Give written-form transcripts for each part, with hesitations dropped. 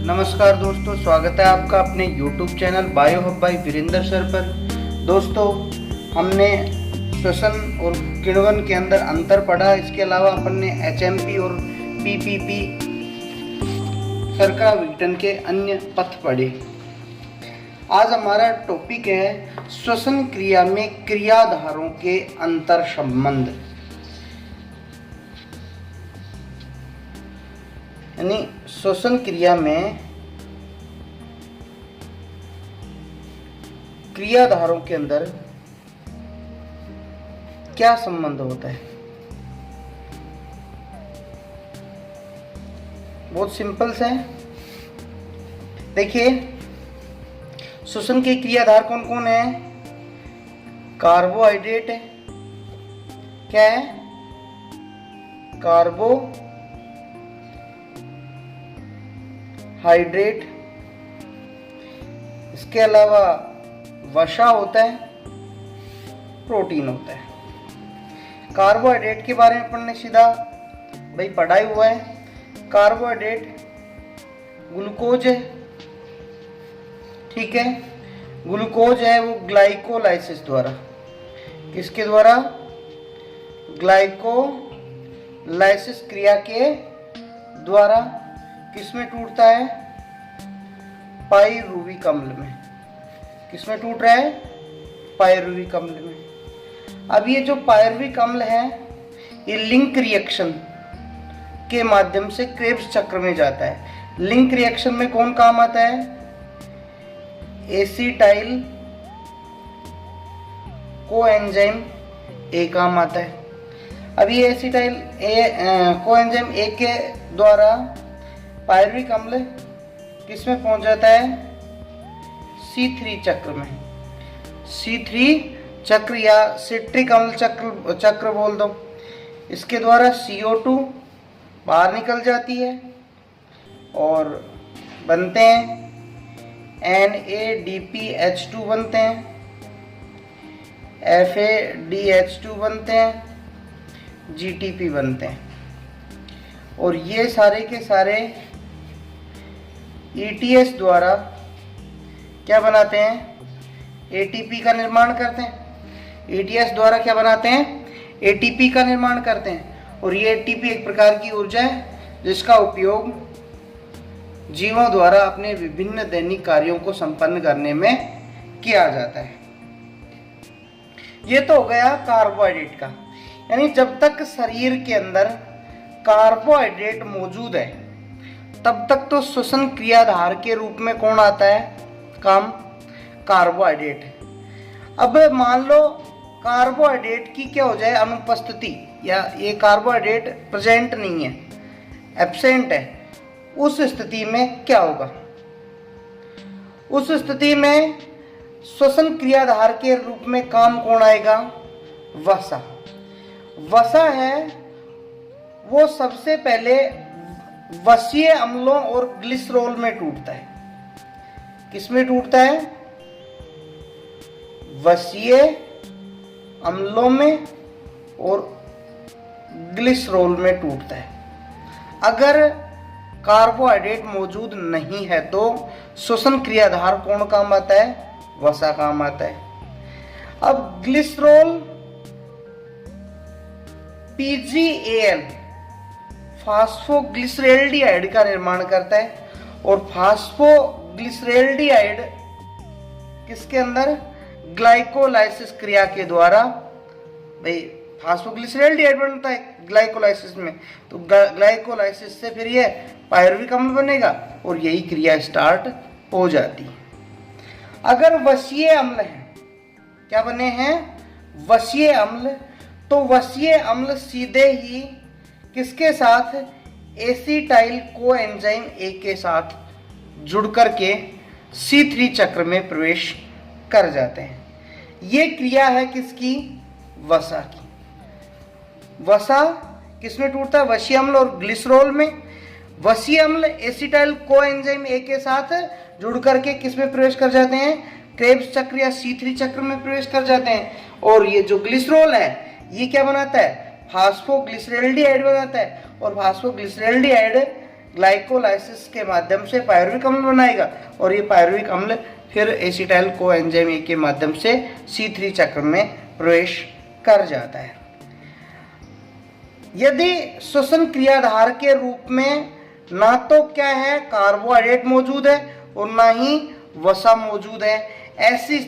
नमस्कार दोस्तों, स्वागत है आपका अपने YouTube channel bio hub by Virendra sir पर। दोस्तों, हमने श्वसन और किण्वन के अंदर अंतर पढ़ा। इसके अलावा अपन ने HMP और PPP सरका विघटन के अन्य पथ पढ़े। आज हमारा टॉपिक है श्वसन क्रिया में क्रियाधारों के अंतर संबंध, यानी श्वसन क्रिया में क्रियाधारों के अंदर क्या संबंध होता है। बहुत सिंपल सा है। देखिए, श्वसन के क्रियाधार कौन कौन है? कार्बोहाइड्रेट है। क्या है? हाइड्रेट। इसके अलावा वसा होता है, प्रोटीन होता है। कार्बोहाइड्रेट के बारे में अपन ने सीधा भाई पढ़ा ही हुआ है। कार्बोहाइड्रेट ग्लूकोज है, ठीक है। ग्लूकोज है वो ग्लाइकोलाइसिस द्वारा, किसके द्वारा? ग्लाइकोलाइसिस क्रिया के द्वारा किसमें टूटता है? पाइरुविक अम्ल में। किसमें टूट रहा है? पाइरुविक अम्ल में। अब ये जो पाइरुविक अम्ल है, ये लिंक रिएक्शन के माध्यम से क्रेब्स चक्र में जाता है। लिंक रिएक्शन में कौन काम आता है? एसिटाइल कोएंजाइम ए काम आता है। अब ये एसिटाइल कोएंजाइम ए के द्वारा पाइरुविक अम्ल किसमें पहुंच जाता है? C3 चक्र में। C3 चक्र या सिट्रिक अम्ल चक्र बोल दो। इसके द्वारा CO2 बाहर निकल जाती है और बनते हैं NADPH2 बनते हैं, FADH2 बनते हैं, GTP बनते हैं। और ये सारे के सारे ETS द्वारा क्या बनाते हैं? ATP का निर्माण करते हैं। ETS द्वारा क्या बनाते हैं? ATP का निर्माण करते हैं। और ये ATP एक प्रकार की ऊर्जा है जिसका उपयोग जीवों द्वारा अपने विभिन्न दैनिक कार्यों को संपन्न करने में किया जाता है। ये तो हो गया कार्बोहाइड्रेट का, यानी जब तक शरीर के अंदर कार्बोहाइड्रेट मौजूद है तब तक तो श्वसन क्रियाधार के रूप में कौन आता है काम? कार्बोहाइड्रेट। अब मान लो कार्बोहाइड्रेट की क्या हो जाए? अनुपस्थिति, या ये कार्बोहाइड्रेट प्रेजेंट नहीं है, एब्सेंट है। उस स्थिति में क्या होगा? उस स्थिति में श्वसन क्रियाधार के रूप में काम कौन आएगा? वसा। वसा है वो सबसे पहले वसीय अम्लों और ग्लिसरॉल में टूटता है। किसमें टूटता है? वसीय अम्लों में और ग्लिसरॉल में टूटता है। अगर कार्बोहाइड्रेट मौजूद नहीं है तो श्वसन क्रियाधार कौन काम आता है? वसा काम आता है। अब ग्लिसरॉल PGAL फास्फोग्लिसरेल्डिहाइड का निर्माण करता है। और फास्फोग्लिसरेल्डिहाइड किसके अंदर? ग्लाइकोलाइसिस क्रिया के द्वारा भाई फास्फोग्लिसरेल्डिहाइड बनता है ग्लाइकोलाइसिस में। तो ग्लाइकोलाइसिस से फिर ये पाइरुविक अम्ल बनेगा और यही क्रिया स्टार्ट हो जाती है। अगर वसीय अम्ल है, क्या बने हैं? वसीय अम्ल। तो वसीय अम्ल सीधे ही किसके साथ? एसिटाइल कोएंजाइम ए के साथ जुड़ करके C3 चक्र में प्रवेश कर जाते हैं। ये क्रिया है किसकी? वसा की। वसा किसमें टूटता है? वसीय अम्ल और ग्लिसरॉल में। वसीय अम्ल एसिटाइल कोएंजाइम ए के साथ जुड़ करके किसमें प्रवेश कर जाते हैं? क्रेब्स चक्र या C3 चक्र में प्रवेश कर जाते हैं। और ये जो ग्लिसरॉल है ये क्या बनाता है? फास्फोग्लिसरेल्डिहाइड बनाता है। और फास्फोग्लिसरेल्डिहाइड ग्लाइकोलाइसिस के माध्यम से पायरुविक अम्ल बनाएगा और ये पायरुविक अम्ल फिर एसिटाइल कोएंजाइम ए के माध्यम से C3 चक्र में प्रवेश कर जाता है। यदि श्वसन क्रियाधार के रूप में ना तो क्या है कार्बोहाइड्रेट मौजूद है और ना ही वसा मौजूद है, ऐसी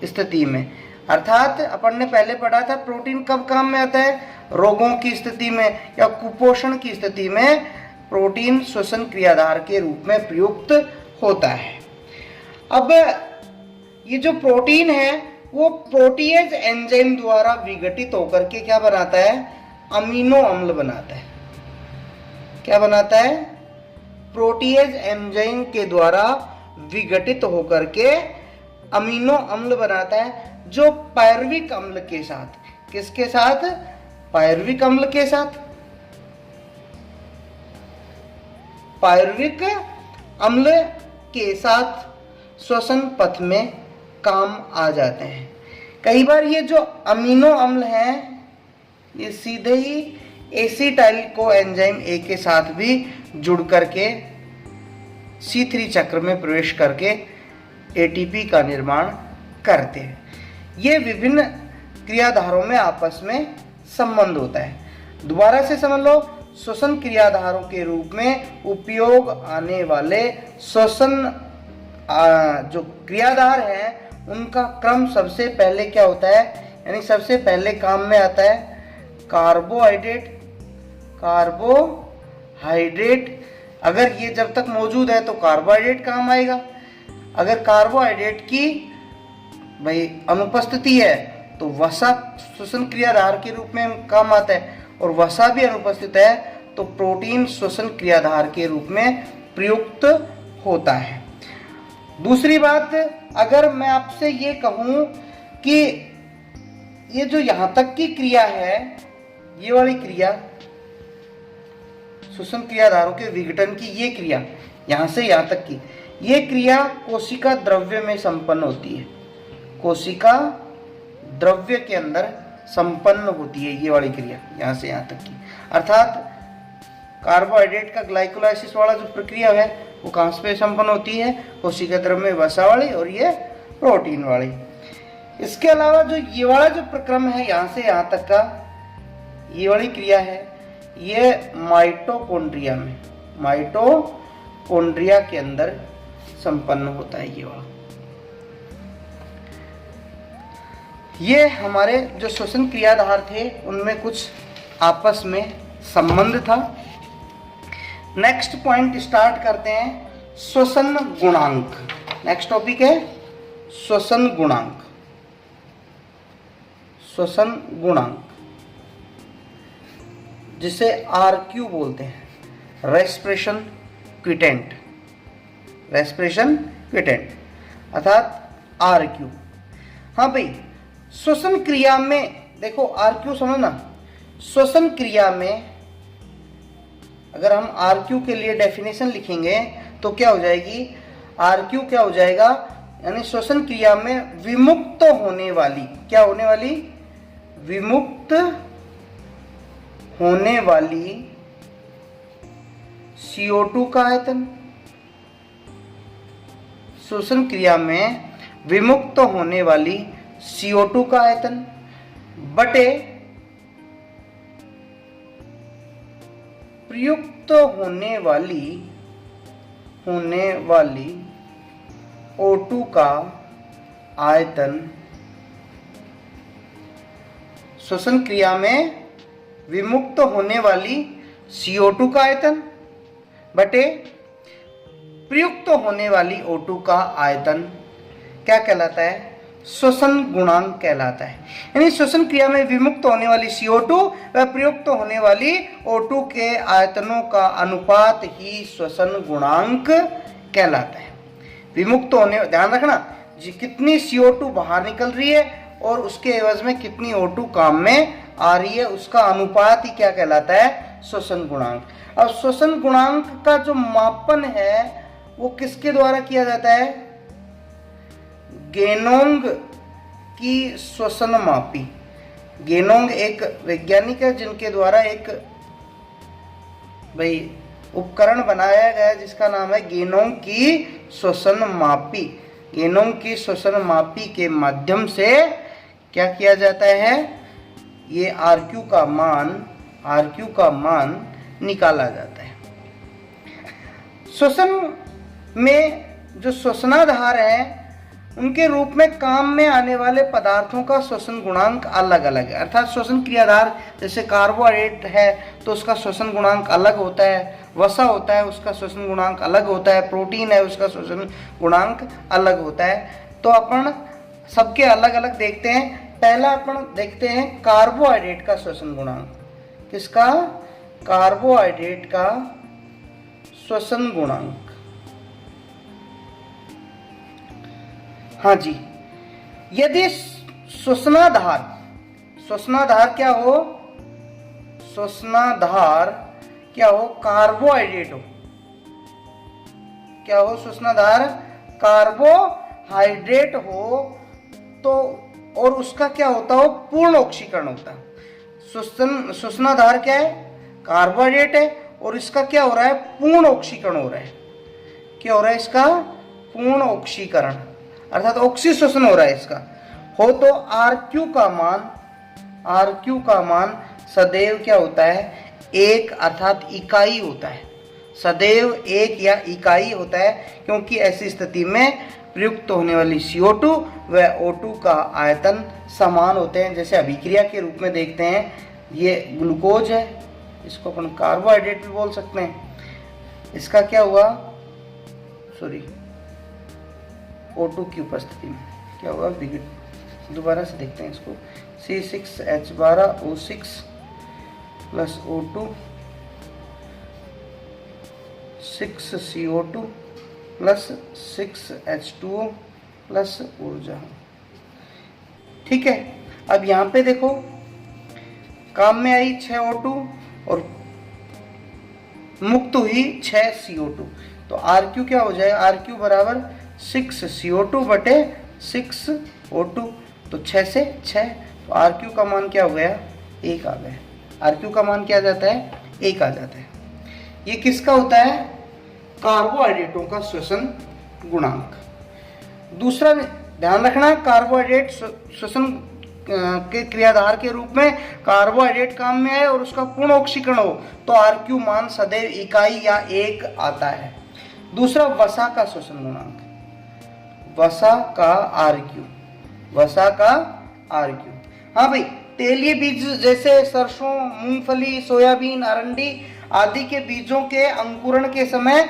स्थिति में अर्थात अपन ने पहले पढ़ा था प्रोटीन कब काम में आता है, रोगों की स्थिति में या कुपोषण की स्थिति में प्रोटीन श्वसन क्रियाधार के रूप में प्रयुक्त होता है। अब ये जो प्रोटीन है वो प्रोटीएज एंजाइम द्वारा विघटित होकर के क्या बनाता है, अमीनो अम्ल बनाता है। क्या बनाता है, प्रोटीएज एंजाइम के द्वारा विघटित होकर के अमीनो अम्ल बनाता है, जो पायरुविक अम्ल के साथ, किसके साथ, पायरुविक अम्ल के साथ, पायरुविक अम्ल के साथ श्वसन पथ में काम आ जाते हैं। कई बार ये जो अमीनो अम्ल हैं ये सीधे ही एसिटाइल कोएंजाइम ए के साथ भी जुड़ करके C3 चक्र में प्रवेश करके ATP का निर्माण करते हैं। ये विभिन्न क्रियाधारों में आपस में संबंध होता है। दोबारा से समझ लो, श्वसन क्रियाधारों के रूप में उपयोग आने वाले श्वसन जो क्रियाधार हैं उनका क्रम सबसे पहले क्या होता है, यानी सबसे पहले काम में आता है कार्बोहाइड्रेट। अगर ये जब तक मौजूद है तो कार्बोहाइड्रेट काम आएगा। अगर कार्बोहाइड्रेट की भाई अनुपस्थिति है तो वसा श्वसन क्रियाधार के रूप में काम आता है, और वसा भी अनुपस्थित है तो प्रोटीन श्वसन क्रियाधार के रूप में प्रयुक्त होता है। दूसरी बात, अगर मैं आपसे ये कहूं कि ये जो यहां तक की क्रिया है, ये वाली क्रिया श्वसन क्रियाधारों के विघटन की, ये क्रिया यहां से यहां तक की, ये क्रिया कोशिका द्रव्य में संपन्न होती है, कोशिका द्रव्य के अंदर संपन्न होती है ये वाली क्रिया यहां से यहां तक की। अर्थात कार्बोहाइड्रेट का ग्लाइकोलाइसिस वाला जो प्रक्रिया है वो कहाँ पे संपन्न होती है, कोशिका द्रव्य में वसा वाली और ये प्रोटीन वाली। इसके अलावा जो ये वाला जो प्रक्रम है यहाँ से यहाँ तक का, ये वाली क्रिया है, ये माइटोकॉन्ड्रिया के अंदर संपन्न होता है। ये वाला, ये हमारे जो श्वसन क्रियाधार थे उनमें कुछ आपस में संबंध था। नेक्स्ट पॉइंट स्टार्ट करते हैं, श्वसन गुणांक। नेक्स्ट टॉपिक है श्वसन गुणांक। श्वसन गुणांक जिसे RQ बोलते हैं, रेस्पिरेशन क्विटेंट, अर्थात RQ। हाँ भाई, श्वसन क्रिया में देखो RQ समझना, श्वसन क्रिया में अगर हम RQ के लिए डेफिनेशन लिखेंगे तो क्या हो जाएगी, RQ क्या हो जाएगा, यानी श्वसन क्रिया में विमुक्त होने वाली, क्या होने वाली, विमुक्त होने वाली CO2 का आयतन। श्वसन क्रिया में विमुक्त होने वाली CO2 का आयतन बटे प्रयुक्त होने वाली O2 का आयतन। श्वसन क्रिया में विमुक्त होने वाली CO2 का आयतन बटे प्रयुक्त होने वाली O2 का आयतन क्या कहलाता है, श्वसन गुणांक कहलाता है। यानी श्वसन क्रिया में विमुक्त होने वाली CO2 व प्रयुक्त होने वाली O2 के आयतनों का अनुपात ही श्वसन गुणांक कहलाता है। विमुक्त होने, ध्यान रखना जी, कितनी CO2 बाहर निकल रही है और उसके एवज में कितनी O2 काम में आ रही है, उसका अनुपात ही क्या कहलाता है, श्वसन गुणांक। अब श्वसन गुणांक का जो मापन है वो किसके द्वारा किया जाता है, गेनोंग की श्वसन मापी। गेनोंग एक वैज्ञानिक है जिनके द्वारा एक भाई उपकरण बनाया गया जिसका नाम है गेनों की श्वसन मापी। गेनों की श्वसन मापी के माध्यम से क्या किया जाता है, ये आरक्यू का मान निकाला जाता है। श्वसन में जो श्वसनाधार है उनके रूप में काम में आने वाले पदार्थों का श्वसन गुणांक अलग अलग है। अर्थात श्वसन क्रियाधार जैसे कार्बोहाइड्रेट है तो उसका श्वसन गुणांक अलग होता है, वसा होता है उसका श्वसन गुणांक अलग होता है, प्रोटीन है उसका श्वसन गुणांक अलग होता है। तो अपन सबके अलग अलग देखते हैं। पहला अपन देखते हैं कार्बोहाइड्रेट का श्वसन गुणांक। किसका? कार्बोहाइड्रेट का श्वसन गुणांक। हाँ जी, यदि श्वसनाधार क्या हो, कार्बोहाइड्रेट हो, क्या हो, श्वसनाधार कार्बोहाइड्रेट हो तो, और उसका क्या होता हो, पूर्ण ऑक्सीकरण होता है। श्वसनाधार क्या है, कार्बोहाइड्रेट है और इसका क्या हो रहा है, पूर्ण ऑक्सीकरण हो रहा है। क्या हो रहा है इसका, पूर्ण ऑक्सीकरण, अर्थात ऑक्सीश्वसन हो रहा है इसका हो तो आरक्यू का मान सदैव क्या होता है, एक, अर्थात इकाई होता है। सदैव एक या इकाई होता है, क्योंकि ऐसी स्थिति में प्रयुक्त होने वाली CO2 व O2 का आयतन समान होते हैं। जैसे अभिक्रिया के रूप में देखते हैं, ये ग्लूकोज है, इसको अपन कार्बोहाइड्रेट भी बोल सकते हैं। इसका क्या हुआ, O2 की उपस्थिति में क्या हुआ, दोबारा से देखते हैं इसको, C6H12O6 plus O2 6CO2 plus 6H2O plus ऊर्जा। ठीक है, अब यहाँ पे देखो काम में आई 6O2 और मुक्त हुई 6CO2, तो RQ क्या हो जाएगा, RQ बराबर 6CO2 बटे 6O2, तो 6 से 6, तो RQ का मान क्या हो गया, 1 आ गया। RQ का मान क्या आ जाता है, 1 आ जाता है। ये किसका होता है, कार्बोहाइड्रेटों का श्वसन गुणांक। दूसरा ध्यान रखना, कार्बोहाइड्रेट श्वसन के क्रियाधार के रूप में कार्बोहाइड्रेट काम में आए और उसका पूर्ण ऑक्सीकरण हो तो RQ मान सदैव इकाई या 1 आता है। दूसरा वसा का श्वसन गुणांक, वसा का RQ। हाँ भाई, तेलीय बीज जैसे सरसों, मूंगफली, सोयाबीन, अरंडी आदि के बीजों के अंकुरण के समय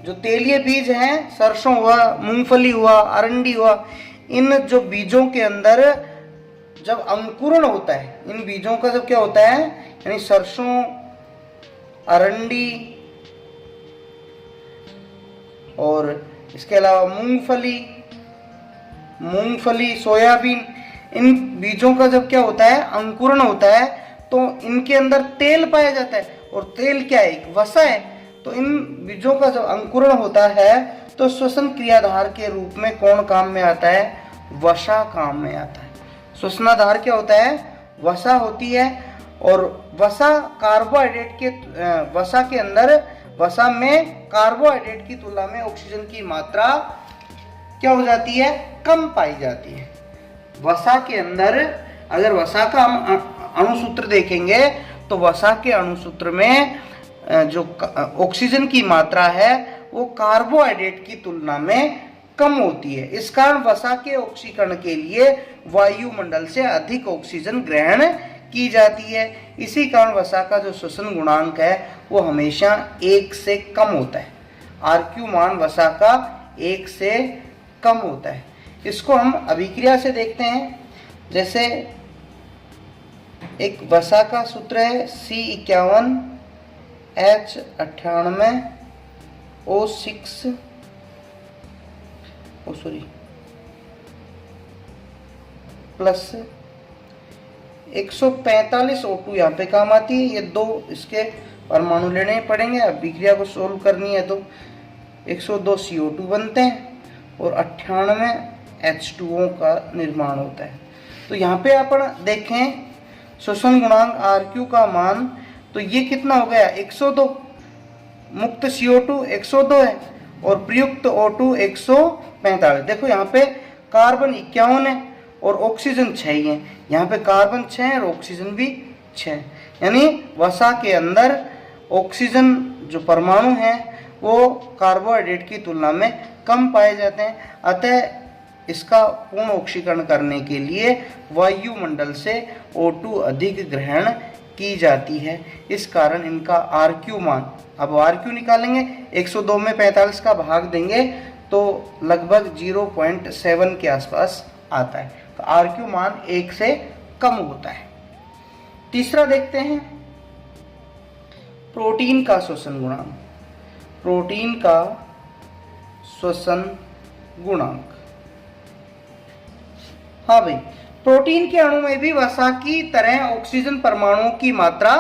जो तेलीय बीज हैं, सरसों हुआ, मूंगफली हुआ, अरंडी हुआ, इन जो बीजों के अंदर जब अंकुरण होता है, इन बीजों का जब क्या होता है, यानी सरसों, अरंडी और इसके अलावा मूंगफली, सोयाबीन, इन बीजों का जब क्या होता है, अंकुरण होता है, तो इनके अंदर तेल पाया जाता है। और तेल क्या है, एक वसा है। तो इन बीजों का जब अंकुरण होता है तो श्वसन क्रियाधार के रूप में कौन काम में आता है, वसा काम में आता है। श्वसनाधार क्या होता है, वसा होती है, और वसा कार्बोहाइड्रेट के वसा के अंदर, वसा में कार्बोहाइड्रेट की तुलना में ऑक्सीजन की मात्रा क्या हो जाती है, कम पाई जाती है। वसा के अंदर अगर वसा का हम अणुसूत्र देखेंगे तो वसा के अणुसूत्र में जो ऑक्सीजन की मात्रा है वो कार्बोहाइड्रेट की तुलना में कम होती है। इस कारण वसा के ऑक्सीकरण के लिए वायुमंडल से अधिक ऑक्सीजन ग्रहण की जाती है। इसी कारण वसा का जो श्वसन गुणांक है वो हमेशा 1 से कम होता है। RQ मान वसा का 1 से कम होता है। इसको हम अभिक्रिया से देखते हैं। जैसे एक वसा का सूत्र है C51H98O6 प्लस 145 O2 यहाँ पे काम आती है। ये 2 इसके परमाणु लेने पड़ेंगे। अभिक्रिया को सोल्व करनी है तो 102 CO2 बनते हैं और 98 H2O का निर्माण होता है। तो यहाँ पे अपन देखें श्वसन गुणांक RQ का मान तो ये कितना हो गया 102, मुक्त CO2 102 है और प्रयुक्त O2 145। देखो यहाँ पे कार्बन 51 है और ऑक्सीजन 6 ही है, यहाँ पे कार्बन 6 है और ऑक्सीजन भी 6 है, यानी वसा के अंदर ऑक्सीजन जो परमाणु हैं वो कार्बोहाइड्रेट की तुलना में कम पाए जाते हैं। अतः इसका पूर्ण ऑक्सीकरण करने के लिए वायुमंडल से O2 अधिक ग्रहण की जाती है। इस कारण इनका RQ मान, अब RQ निकालेंगे, 102 में 45 का भाग देंगे तो लगभग 0.7 के आसपास आता है। तो RQ मान 1 से कम होता है। तीसरा देखते हैं प्रोटीन का श्वसन गुणांक। प्रोटीन का श्वसन गुणांक, हाँ भाई, प्रोटीन के अणु में भी वसा की तरह ऑक्सीजन परमाणुओं की मात्रा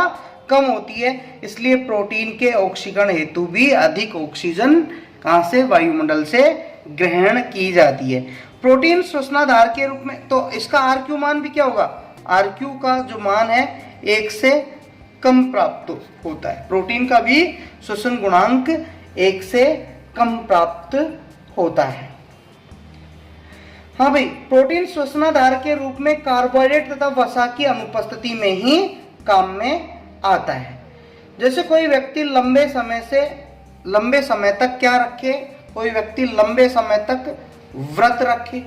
कम होती है, इसलिए प्रोटीन के ऑक्सीकरण हेतु भी अधिक ऑक्सीजन कहां से, वायुमंडल से ग्रहण की जाती है। प्रोटीन श्वसनाधार के रूप में, तो इसका RQ मान भी क्या होगा, RQ का जो मान है 1 से कम प्राप्त होता है। प्रोटीन का भी श्वसन गुणांक 1 से कम प्राप्त होता है। हाँ भाई, प्रोटीन श्वसनाधार के रूप में कार्बोहाइड्रेट तथा वसा की अनुपस्थिति में ही काम में आता है। जैसे कोई व्यक्ति लंबे समय तक क्या रखे, कोई व्यक्ति लंबे समय तक व्रत रखे,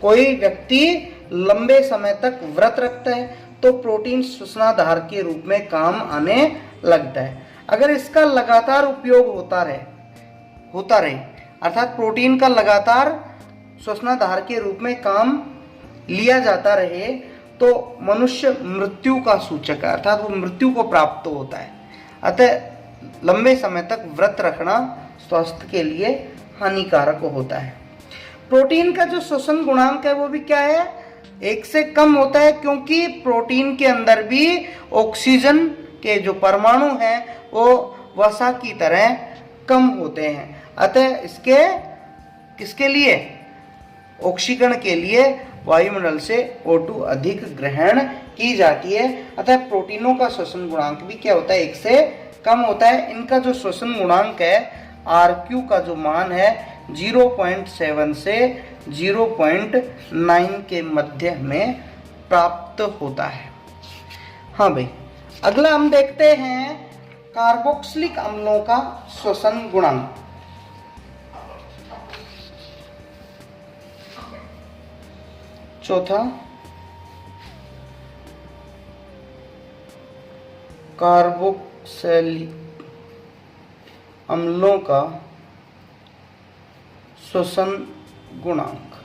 कोई व्यक्ति लंबे समय तक व्रत रखता है तो प्रोटीन श्वसनाधार के रूप में काम आने लगता है। अगर इसका लगातार उपयोग होता रहे अर्थात प्रोटीन का लगातार श्वसनाधार के रूप में काम लिया जाता रहे तो मनुष्य मृत्यु का सूचक है, अर्थात वो मृत्यु को प्राप्त होता है। अतः लंबे समय तक व्रत रखना स्वास्थ्य के लिए हानिकारक होता है। प्रोटीन का जो श्वसन गुणांक है वो भी क्या है, 1 से कम होता है, क्योंकि प्रोटीन के अंदर भी ऑक्सीजन के जो परमाणु हैं वो वसा की तरह कम होते हैं। अतः किसके लिए, ऑक्सीकरण के लिए वायुमंडल से O2 अधिक ग्रहण की जाती है। अतः प्रोटीनों का श्वसन गुणांक भी क्या होता है, 1 से कम होता है। इनका जो श्वसन गुणांक है RQ का जो मान है 0.7 से 0.9 के मध्य में प्राप्त होता है। हाँ भाई, अगला हम देखते हैं कार्बोक्सिलिक अम्लों का श्वसन गुणांक। चौथा, कार्बोक्सिलिक अम्लों का श्वसन गुणांक।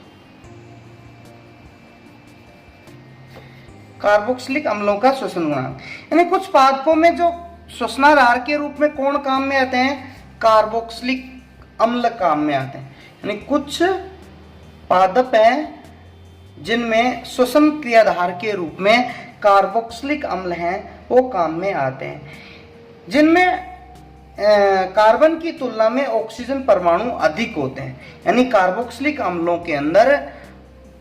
कार्बोक्सिलिक अम्लों का श्वसन गुणांक यानी कुछ पादपों में जो श्वसनाधार के रूप में कौन काम में आते हैं, कार्बोक्सिलिक अम्ल काम में आते हैं। यानी कुछ पादप हैं जिनमें श्वसन क्रियाधार के रूप में कार्बोक्सिलिक अम्ल हैं, वो काम में आते हैं। जिनमें कार्बन की तुलना में ऑक्सीजन परमाणु अधिक होते हैं, यानी कार्बोक्सिलिक अम्लों के अंदर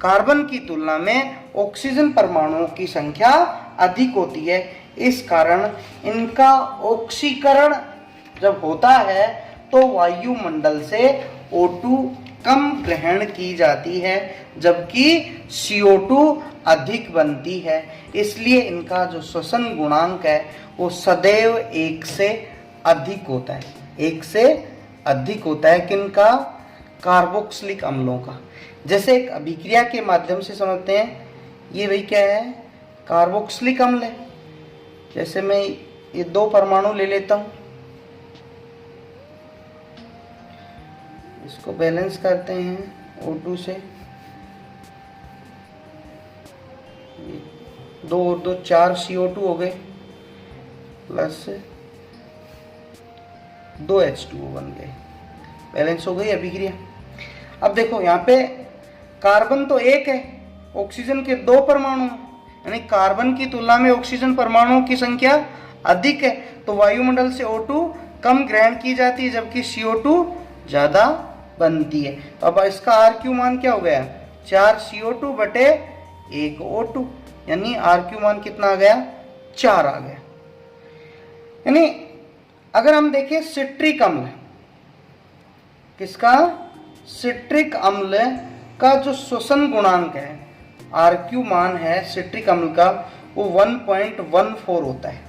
कार्बन की तुलना में ऑक्सीजन परमाणुओं की संख्या अधिक होती है। इस कारण इनका ऑक्सीकरण जब होता है तो वायुमंडल से O2 कम ग्रहण की जाती है, जबकि CO2 अधिक बनती है। इसलिए इनका जो श्वसन गुणांक है वो सदैव 1 से अधिक होता है, 1 से अधिक होता है। किनका, कार्बोक्सिलिक अम्लों का। जैसे एक अभिक्रिया के माध्यम से समझते हैं, ये भाई क्या है, कार्बोक्सिलिक अम्ल है। जैसे मैं ये 2 परमाणु ले लेता हूं, इसको बैलेंस करते हैं O2 से, 2 और 2 4 CO2 हो गए प्लस 2 H2O बन गए, बैलेंस हो गई अभिक्रिया। अब देखो यहाँ पे कार्बन तो 1 है, ऑक्सीजन के 2 परमाणु हैं, यानी कार्बन की तुलना में ऑक्सीजन परमाणुओं की संख्या अधिक है, तो वायुमंडल से O2 कम ग्रहण की जाती है, जबकि CO2 ज्यादा बनती है। तो अब इसका RQ मान क्या हो गया, 4 CO2 बटे 1 O2, यानी RQ मान कितना आ गया, 4 आ गया। यानी अगर हम देखें सिट्रिक अम्ल, किसका, सिट्रिक अम्ल का जो श्वसन गुणांक है, RQ मान है सिट्रिक अम्ल का, वो 1.14 होता है।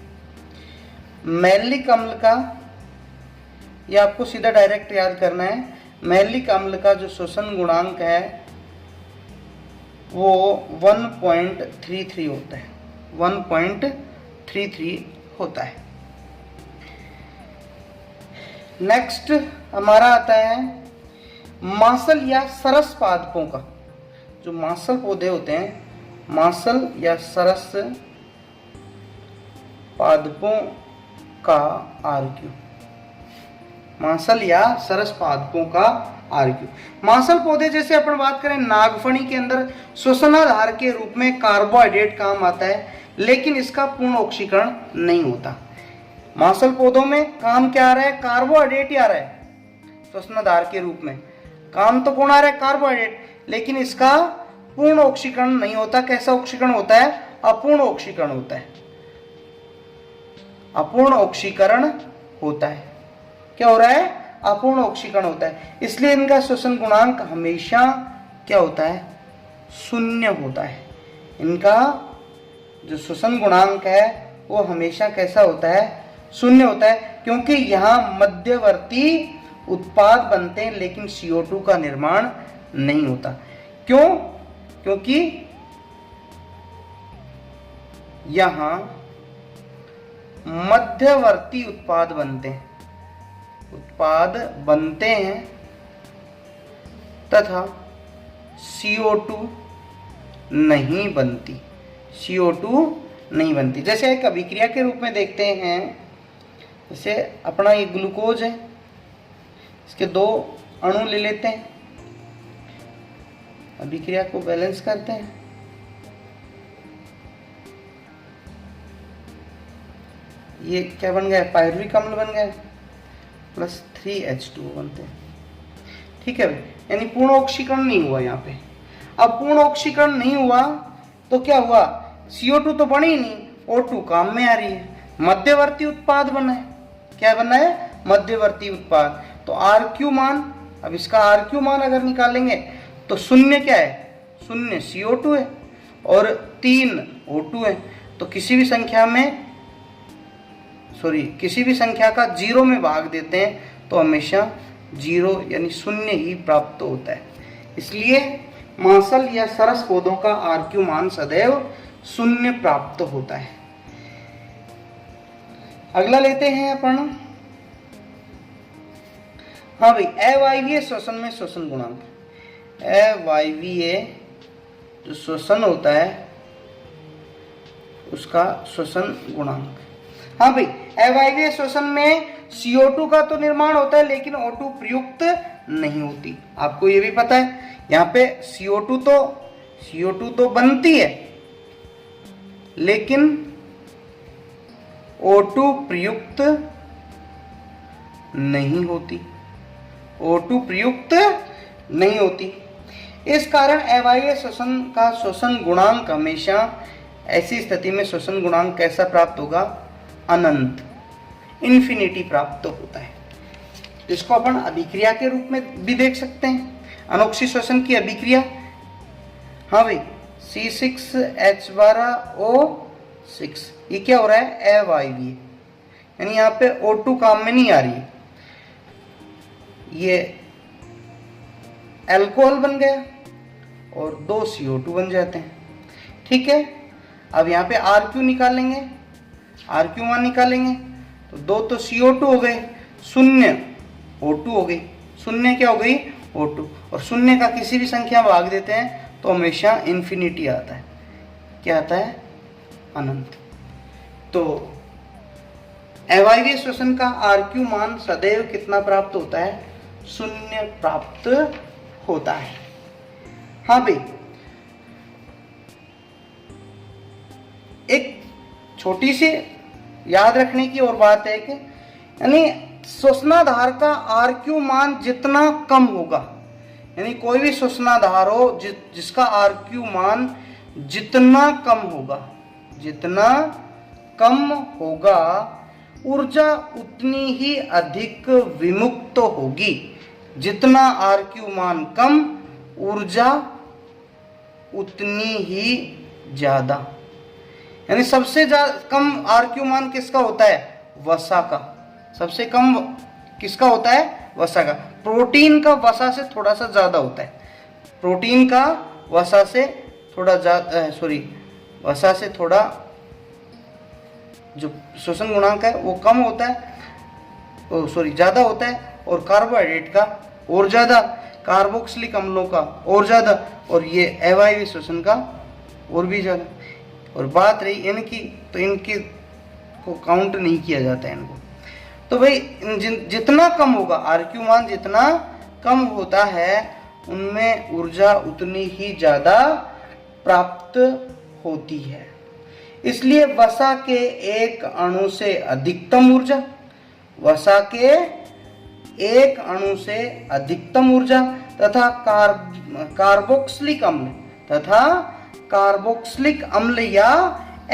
मैलिक अम्ल का, ये आपको सीधा डायरेक्ट याद करना है, मैलिक अम्ल का जो श्वसन गुणांक है वो 1.33 होता है, 1.33 होता है। नेक्स्ट हमारा आता है मांसल या सरस पादपों का, जो मांसल पौधे होते हैं, मांसल या सरस पादपों का RQ, मांसल या सरस पादपों का RQ। मांसल पौधे जैसे अपन बात करें, नागफनी के अंदर श्वसनाधार के रूप में कार्बोहाइड्रेट काम आता है, लेकिन इसका पूर्ण ऑक्सीकरण नहीं होता। मांसल पौधों में काम क्या आ रहा है, कार्बोहाइड्रेट ही आ रहा है श्वसनाधार के रूप में, काम तो कौन आ रहा है, कार्बोहाइड्रेट, लेकिन इसका पूर्ण ऑक्सीकरण नहीं होता। कैसा ऑक्सीकरण होता है, अपूर्ण ऑक्सीकरण होता है, अपूर्ण ऑक्सीकरण होता है। क्या हो रहा है, अपूर्ण ऑक्सीकरण होता है, इसलिए इनका श्वसन गुणांक हमेशा क्या होता है, शून्य होता है। इनका जो श्वसन गुणांक है वो हमेशा कैसा होता है, शून्य होता है, क्योंकि यहाँ मध्यवर्ती उत्पाद बनते हैं लेकिन CO2 का निर्माण नहीं होता। क्यों, क्योंकि यहाँ मध्यवर्ती उत्पाद बनते हैं, उत्पाद बनते हैं तथा CO2 नहीं बनती, CO2 नहीं बनती। जैसे एक अभिक्रिया के रूप में देखते हैं, जैसे अपना ये ग्लूकोज है, इसके 2 अणु ले लेते हैं, अभिक्रिया को बैलेंस करते हैं, ये क्या बन गया, पायरुविक अम्ल बन गया, प्लस 3H2O बनते हैं। ठीक है भाई, यानी पूर्ण ऑक्सीकरण नहीं हुआ यहाँ पे। अब पूर्ण ऑक्सीकरण नहीं हुआ तो क्या हुआ, CO2 तो बनी ही नहीं, O2 काम में आ रही है, मध्यवर्ती उत्पाद बना है। क्या बना है, मध्यवर्ती उत्पाद। तो RQ मान, अब इसका RQ मान अगर निकालेंगे तो शून्य क्या है, शून्य CO2 है और 3 O2 है। तो किसी भी संख्या में किसी भी संख्या का 0 में भाग देते हैं तो हमेशा 0 यानी शून्य ही प्राप्त होता है। इसलिए मांसल या सरस पौधों का RQ मान सदैव शून्य प्राप्त होता है। अगला लेते हैं अपन, हाँ भाई, अवायवीय श्वसन में श्वसन गुणांक। अवायवीय जो श्वसन होता है उसका श्वसन गुणांक। हाँ भाई, अवायवीय श्वसन में CO2 का तो निर्माण होता है लेकिन O2 प्रयुक्त नहीं होती। आपको ये भी पता है, यहाँ पे CO2 तो बनती है लेकिन O2 प्रयुक्त नहीं होती, O2 प्रयुक्त नहीं होती। इस कारण अवायवीय श्वसन का श्वसन गुणांक हमेशा, ऐसी स्थिति में श्वसन गुणांक कैसा प्राप्त होगा, अनंत, इन्फिनिटी प्राप्त होता है। इसको अपन अभिक्रिया के रूप में भी देख सकते हैं, अनोक्षी श्वसन की अभिक्रिया। हाँ भाई, C6H12O6, ये क्या हो रहा है, अवायवीय, यानी यहाँ पे O2 काम में नहीं आ रही है, ये अल्कोहल बन गया और 2 CO2 बन जाते हैं। ठीक है, अब यहाँ पे RQ निकालेंगे, RQ मान निकालेंगे तो 2 तो CO2 हो गए, शून्य O2 हो गई, शून्य क्या हो गई, O2, और शून्य का किसी भी संख्या भाग देते हैं तो हमेशा इन्फिनिटी आता है। क्या आता है, अनंत। तो अवायवीय श्वसन का RQ मान सदैव कितना प्राप्त होता है, शून्य प्राप्त होता है। हाँ भाई, एक छोटी सी याद रखने की और बात है कि यानी श्वसनाधार का RQ मान जितना कम होगा, यानी कोई भी श्वसनाधार हो जिसका RQ मान जितना कम होगा ऊर्जा उतनी ही अधिक विमुक्त होगी। जितना RQ मान कम, ऊर्जा उतनी ही ज्यादा। यानी सबसे कम RQ मान किसका होता है? वसा का। सबसे कम किसका होता है? वसा का। प्रोटीन का वसा से थोड़ा सा ज्यादा होता है। प्रोटीन का वसा से थोड़ा वसा से थोड़ा जो श्वसन गुणांक है वो कम होता है, ज्यादा होता है। और कार्बोहाइड्रेट का और ज्यादा, कार्बोक्सिलिक अम्लों का और ज्यादा, और ये अवायवीय श्वसन का और भी ज्यादा। और बात रही इनकी, तो इनके को काउंट नहीं किया जाता है इनको। तो भाई जितना कम होगा RQ मान, जितना कम होता है उनमें ऊर्जा उतनी ही ज्यादा प्राप्त होती है। इसलिए वसा के एक अणु से अधिकतम ऊर्जा, वसा के एक अणु से अधिकतम ऊर्जा तथा कार्बोक्सिलिक अम्ल या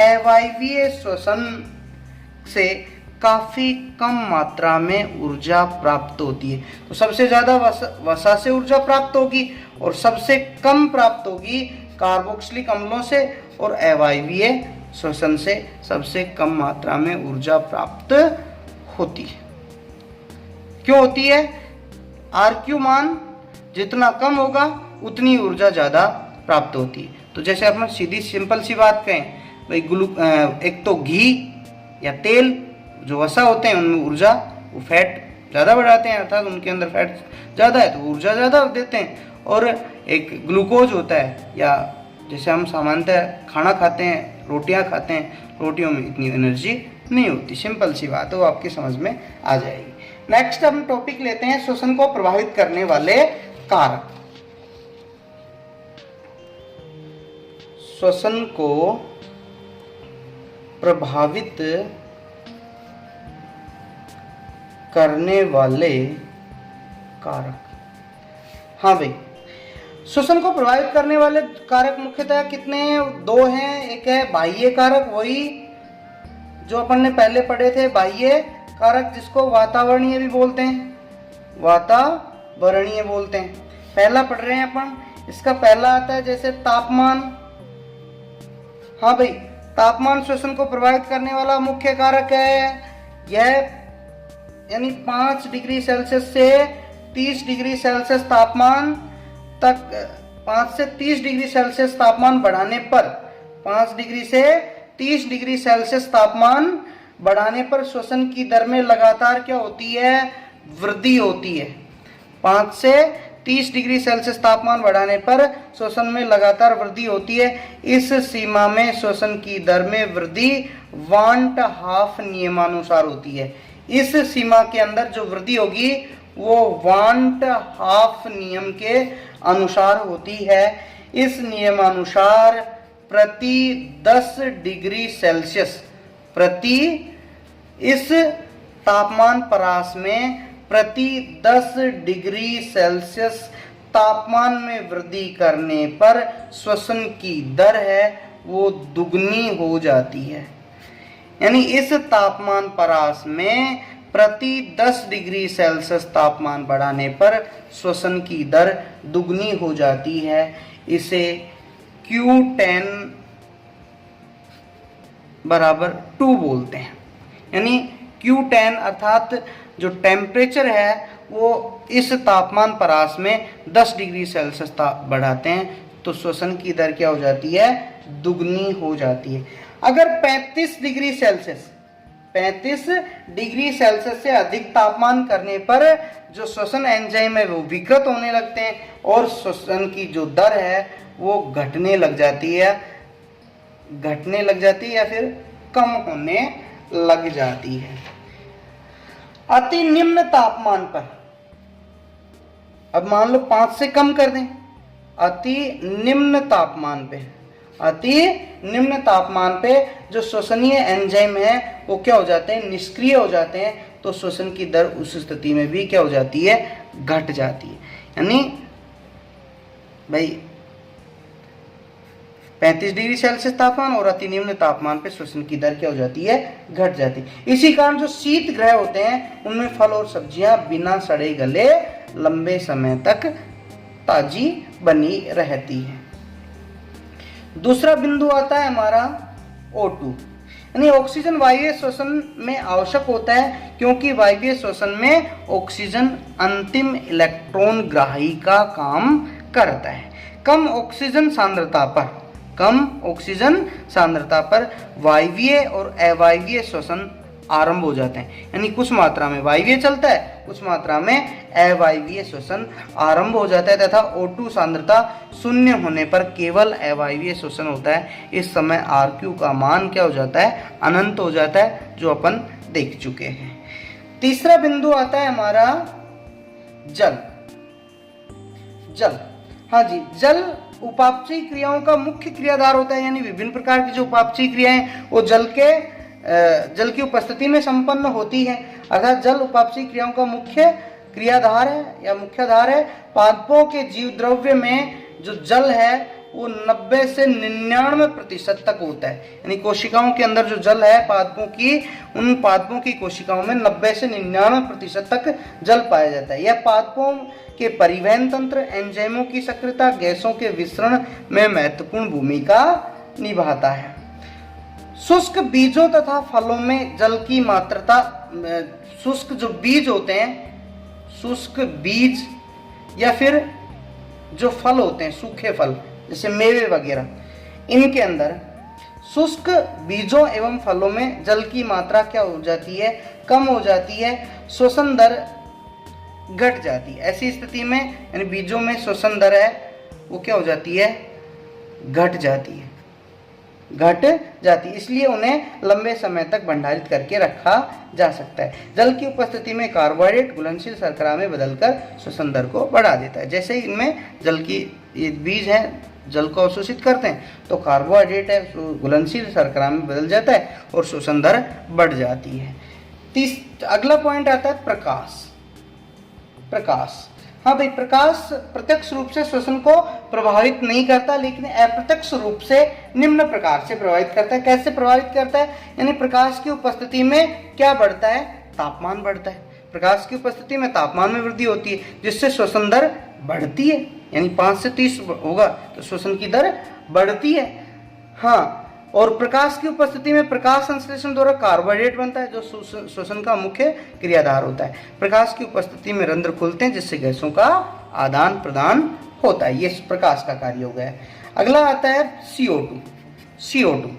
अवायवीय श्वसन से काफी कम मात्रा में ऊर्जा प्राप्त होती है। तो सबसे ज्यादा वसा से ऊर्जा प्राप्त होगी और सबसे कम प्राप्त होगी कार्बोक्सिलिक अम्लों से और अवायवीय श्वसन से सबसे कम मात्रा में ऊर्जा प्राप्त होती है। क्यों होती है? RQ मान जितना कम होगा उतनी ऊर्जा ज्यादा प्राप्त होती है। तो जैसे अपन सीधी सिंपल सी बात कहें भाई, एक तो घी या तेल जो वसा होते हैं उनमें ऊर्जा, वो फैट ज़्यादा बढ़ाते हैं, अर्थात उनके अंदर फैट ज़्यादा है तो ऊर्जा ज़्यादा देते हैं। और एक ग्लूकोज होता है, या जैसे हम सामान्यतः खाना खाते हैं, रोटियां खाते हैं, रोटियों में इतनी एनर्जी नहीं होती। सिंपल सी बात है, वो आपकी समझ में आ जाएगी। नेक्स्ट हम टॉपिक लेते हैं श्वसन को प्रभावित करने वाले कारक। श्वसन को प्रभावित करने वाले कारक। हाँ भाई, श्वसन को प्रभावित करने वाले कारक मुख्यतः कितने हैं? दो हैं। एक है बाह्य कारक, वही जो अपन ने पहले पढ़े थे, बाह्य कारक जिसको वातावरणीय भी बोलते हैं, वातावरणीय बोलते हैं। पहला पढ़ रहे हैं अपन। इसका पहला आता है जैसे तापमान। हाँ भाई, तापमान श्वसन को प्रभावित करने वाला मुख्य कारक है। यह यानी 5 डिग्री सेल्सियस से 30 डिग्री सेल्सियस तापमान तक, 5 से 30 डिग्री सेल्सियस तापमान बढ़ाने पर, 5 डिग्री से 30 डिग्री सेल्सियस तापमान बढ़ाने पर श्वसन की दर में लगातार क्या होती है? वृद्धि होती है। 5 से 30 डिग्री सेल्सियस तापमान बढ़ाने पर श्वसन में लगातार वृद्धि होती है। इस सीमा में श्वसन की दर में वृद्धि वांट हाफ नियमानुसार होती है। इस सीमा के अंदर जो वृद्धि होगी वो वांट हाफ नियम के अनुसार होती है। इस नियमानुसार प्रति 10 डिग्री सेल्सियस, प्रति इस तापमान परास में प्रति 10 डिग्री सेल्सियस तापमान में वृद्धि करने पर श्वसन की दर है वो दुगनी हो जाती है। यानी इस तापमान परास में प्रति 10 डिग्री सेल्सियस तापमान बढ़ाने पर श्वसन की दर दुगनी हो जाती है। इसे Q10 बराबर 2 बोलते हैं। यानी Q10 अर्थात जो टेम्परेचर है वो इस तापमान परास में 10 डिग्री सेल्सियस बढ़ाते हैं तो श्वसन की दर क्या हो जाती है? दुगनी हो जाती है। अगर 35 डिग्री सेल्सियस से अधिक तापमान करने पर जो श्वसन एंजाइम है वो विकृत होने लगते हैं और श्वसन की जो दर है वो घटने लग जाती है या फिर कम होने लग जाती है। अति निम्न तापमान पर, अब मान लो 5 से कम कर दें, अति निम्न तापमान पे जो श्वसनीय एंजाइम है वो क्या हो जाते हैं? निष्क्रिय हो जाते हैं। तो श्वसन की दर उस स्थिति में भी क्या हो जाती है? घट जाती है। यानी भाई 35 डिग्री सेल्सियस तापमान और अति निम्न तापमान पे श्वसन की दर क्या हो जाती है, घट जाती है। इसी कारण जो शीत ग्रह होते हैं उनमें फल और सब्जियां बिना सड़े गले लंबे समय तक ताजी बनी रहती है। दूसरा बिंदु आता है हमारा O2, यानी ऑक्सीजन वायवीय श्वसन में आवश्यक होता है, क्योंकि वायवीय श्वसन में ऑक्सीजन अंतिम इलेक्ट्रॉन ग्राही का काम करता है। कम ऑक्सीजन सांद्रता पर वायवीय और अवायवीय श्वसन आरंभ हो जाते हैं, यानी कुछ मात्रा में वायवीय चलता है, कुछ मात्रा में अवायवीय श्वसन आरंभ हो जाता है तथा O2 सांद्रता शून्य होने पर केवल अवायवीय श्वसन होता है। इस समय RQ का मान क्या हो जाता है, अनंत हो जाता है, जो अपन देख चुके हैं। तीसरा बिंदु आता है हमारा जल। हाँ जी, जल उपापचयी क्रियाओं का मुख्य क्रियाधार होता है, यानी विभिन्न प्रकार की जो उपापचयी क्रियाएं वो जल की उपस्थिति में संपन्न होती है। अर्थात जल उपापचयी क्रियाओं का मुख्य क्रियाधार है या मुख्याधार है। पादपों के जीव द्रव्य में जो जल है वो 90 से 99% तक होता है, यानी कोशिकाओं के अंदर जो जल है उन पादपों की कोशिकाओं में 90 से 99% तक जल पाया जाता है। यह पादपों के परिवहन तंत्र, एंजाइमों की सक्रियता, गैसों के विसरण में महत्वपूर्ण भूमिका निभाता है। शुष्क बीजों तथा फलों में जल की मात्रा, शुष्क जो बीज होते हैं, शुष्क बीज या फिर जो फल होते हैं, सूखे फल जैसे मेवे वगैरह, इनके अंदर शुष्क बीजों एवं फलों में जल की मात्रा क्या हो जाती है, कम हो जाती है, श्वसन दर घट जाती है। ऐसी स्थिति में यानी बीजों में श्वसन दर है वो क्या हो जाती है, घट जाती है, इसलिए उन्हें लंबे समय तक भंडारित करके रखा जा सकता है। जल की उपस्थिति में कार्बोहाइड्रेट घुलनशील शर्करा में बदलकर श्वसन दर को बढ़ा देता है। जैसे इनमें जल की ये बीज है, जल को अवशोषित करते हैं तो कार्बोहाइड्रेट है घुलनशील शर्करा में बदल जाता है और श्वसन दर बढ़ जाती है। अगला पॉइंट आता है प्रकाश। हाँ भाई, प्रकाश प्रत्यक्ष रूप से श्वसन को प्रभावित नहीं करता, लेकिन अप्रत्यक्ष रूप से निम्न प्रकार से प्रभावित करता है। कैसे प्रभावित करता है, यानी प्रकाश की उपस्थिति में क्या बढ़ता है, तापमान बढ़ता है। प्रकाश की उपस्थिति में तापमान में वृद्धि होती है, जिससे श्वसन दर बढ़ती है, यानी 5 से 30 होगा तो श्वसन की दर बढ़ती है। हाँ, और प्रकाश की उपस्थिति में प्रकाश संश्लेषण द्वारा कार्बोहाइड्रेट बनता है, जो श्वसन का मुख्य क्रियाधार होता है। प्रकाश की उपस्थिति में रंध्र खुलते हैं, जिससे गैसों का आदान प्रदान होता है। ये प्रकाश का कार्य हो गया है। अगला आता है CO2।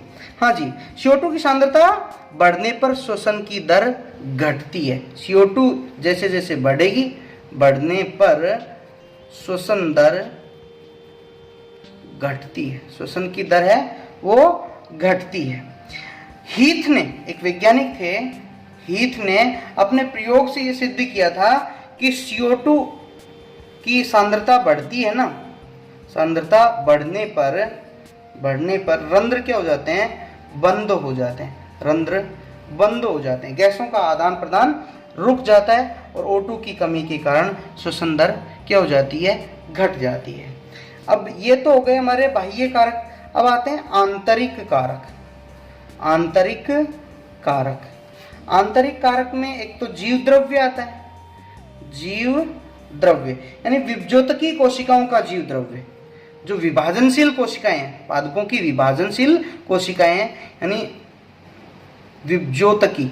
हाँ जी, CO2 की सांद्रता बढ़ने पर श्वसन की दर घटती है। CO2 जैसे जैसे बढ़ने पर श्वसन दर घटती है, श्वसन की दर है वो घटती है। हीथ ने, एक वैज्ञानिक थे, हीथ ने अपने प्रयोग से यह सिद्ध किया था कि CO2 की सांद्रता बढ़ती है ना, सांद्रता बढ़ने पर रंध्र क्या हो जाते हैं, बंद हो जाते हैं, रंध्र बंद हो जाते हैं, गैसों का आदान प्रदान रुक जाता है और O2 की कमी के कारण श्वसन दर क्या हो जाती है, घट जाती है। अब ये तो हो गए हमारे बाह्य कारक। अब आते हैं आंतरिक कारक में एक तो जीव द्रव्य आता है, जीव द्रव्य यानी विभज्योतकी कोशिकाओं का जीव द्रव्य, जो विभाजनशील कोशिकाएं हैं, पादपों की विभाजनशील कोशिकाएं हैं, यानी विभज्योतकी,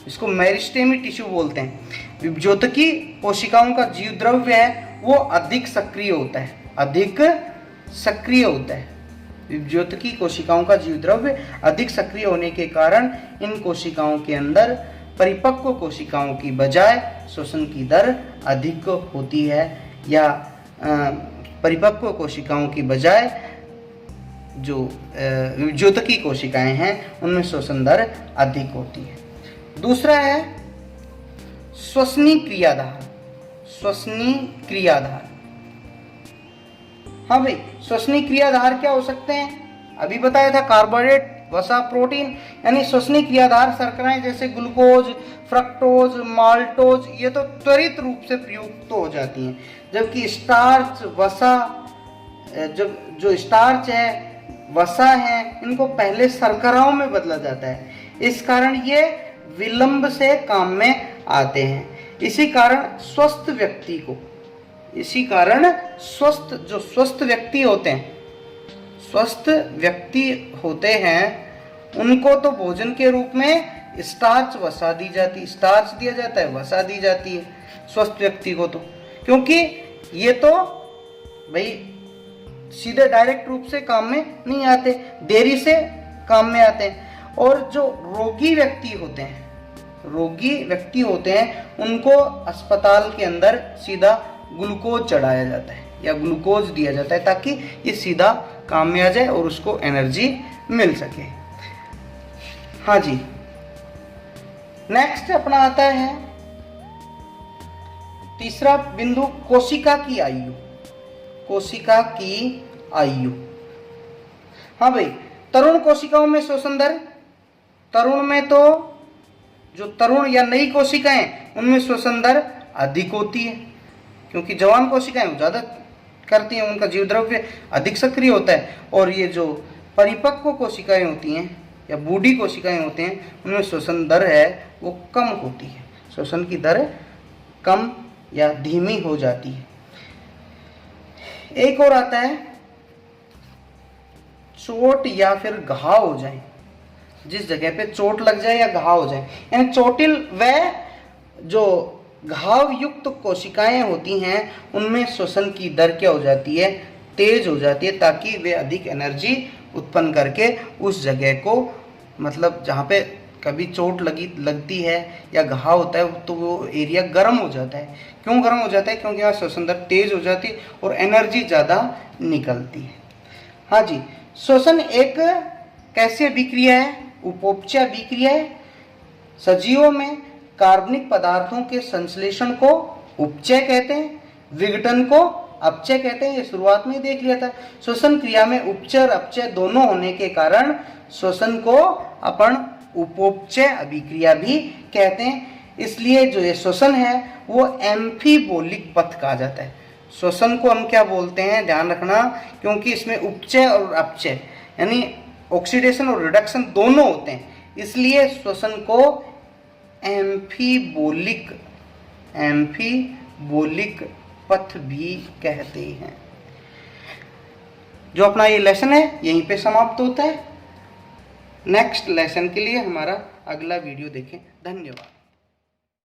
इसको मेरिस्टेमी टिश्यू बोलते हैं। विभज्योतकी कोशिकाओं का जीव द्रव्य है वो अधिक सक्रिय होता है। विभज्योतकी कोशिकाओं का जीव द्रव्य अधिक सक्रिय होने के कारण इन कोशिकाओं के अंदर परिपक्व कोशिकाओं की बजाय श्वसन की दर अधिक होती है, या परिपक्व कोशिकाओं की बजाय जो विभज्योतकी कोशिकाएं हैं उनमें श्वसन दर अधिक होती है। दूसरा है श्वसनी क्रियाधार। हाँ भाई, श्वसनी क्रियाधार क्या हो सकते हैं, अभी बताया था, कार्बोहाइड्रेट, वसा, प्रोटीन, यानी श्वसनी क्रियाधार शर्कराएं जैसे ग्लूकोज, फ्रक्टोज, माल्टोज, ये तो त्वरित रूप से प्रयुक्त हो जाती हैं, जबकि स्टार्च, वसा, जो स्टार्च है वसा हैं इनको पहले शर्कराओं में बदला जाता है। इस कारण ये विलंब से काम में आते हैं। इसी कारण स्वस्थ व्यक्ति होते हैं उनको तो भोजन के रूप में स्टार्च दिया जाता है, वसा दी जाती है स्वस्थ व्यक्ति को, तो क्योंकि ये तो भाई सीधे डायरेक्ट रूप से काम में नहीं आते, देरी से काम में आते हैं। और जो रोगी व्यक्ति होते हैं उनको अस्पताल के अंदर सीधा ग्लूकोज चढ़ाया जाता है या ग्लूकोज दिया जाता है ताकि ये सीधा काम में आ जाए और उसको एनर्जी मिल सके। हाँ जी, नेक्स्ट अपना आता है तीसरा बिंदु, कोशिका की आयु। हाँ भाई, तरुण कोशिकाओं में श्वसन दर, तरुण में तो जो तरुण या नई कोशिकाएं उनमें श्वसन दर अधिक होती है, क्योंकि जवान कोशिकाएं ज्यादा करती हैं, उनका जीव द्रव्य अधिक सक्रिय होता है। और ये जो परिपक्व कोशिकाएं होती हैं या बूढ़ी कोशिकाएं होते हैं उनमें श्वसन दर है वो कम होती है, श्वसन की दर कम या धीमी हो जाती है। एक और आता है चोट या फिर घाव हो जाए, जिस जगह पे चोट लग जाए या घाव हो जाए, यानी चोटिल व जो घाव युक्त कोशिकाएं होती हैं उनमें श्वसन की दर क्या हो जाती है, तेज हो जाती है, ताकि वे अधिक एनर्जी उत्पन्न करके उस जगह को, मतलब जहाँ पे कभी चोट लगती है या घाव होता है तो वो एरिया गर्म हो जाता है। क्यों गर्म हो जाता है? क्योंकि यहाँ श्वसन दर तेज हो जाती है और एनर्जी ज़्यादा निकलती है। हाँ जी, श्वसन एक कैसी अभिक्रिया है? उपोपचय अभिक्रिया है। सजीवों में कार्बनिक पदार्थों के संश्लेषण को उपचय कहते हैं, विघटन को अपचय कहते हैं। ये शुरुआत में देख लिया था। श्वसन क्रिया में उपचय और अपचय दोनों होने के कारण श्वसन को अपन उपोपचय अभिक्रिया भी कहते हैं। इसलिए जो ये श्वसन है वो एम्फीबोलिक पथ कहा जाता है। श्वसन को हम क्या बोलते हैं, ध्यान रखना, क्योंकि इसमें उपचय और अपचय यानी ऑक्सीडेशन और रिडक्शन दोनों होते हैं, इसलिए श्वसन को एम्फीबोलिक पथ भी कहते हैं। जो अपना ये लेसन है यहीं पे समाप्त होता है। नेक्स्ट लेसन के लिए हमारा अगला वीडियो देखें। धन्यवाद।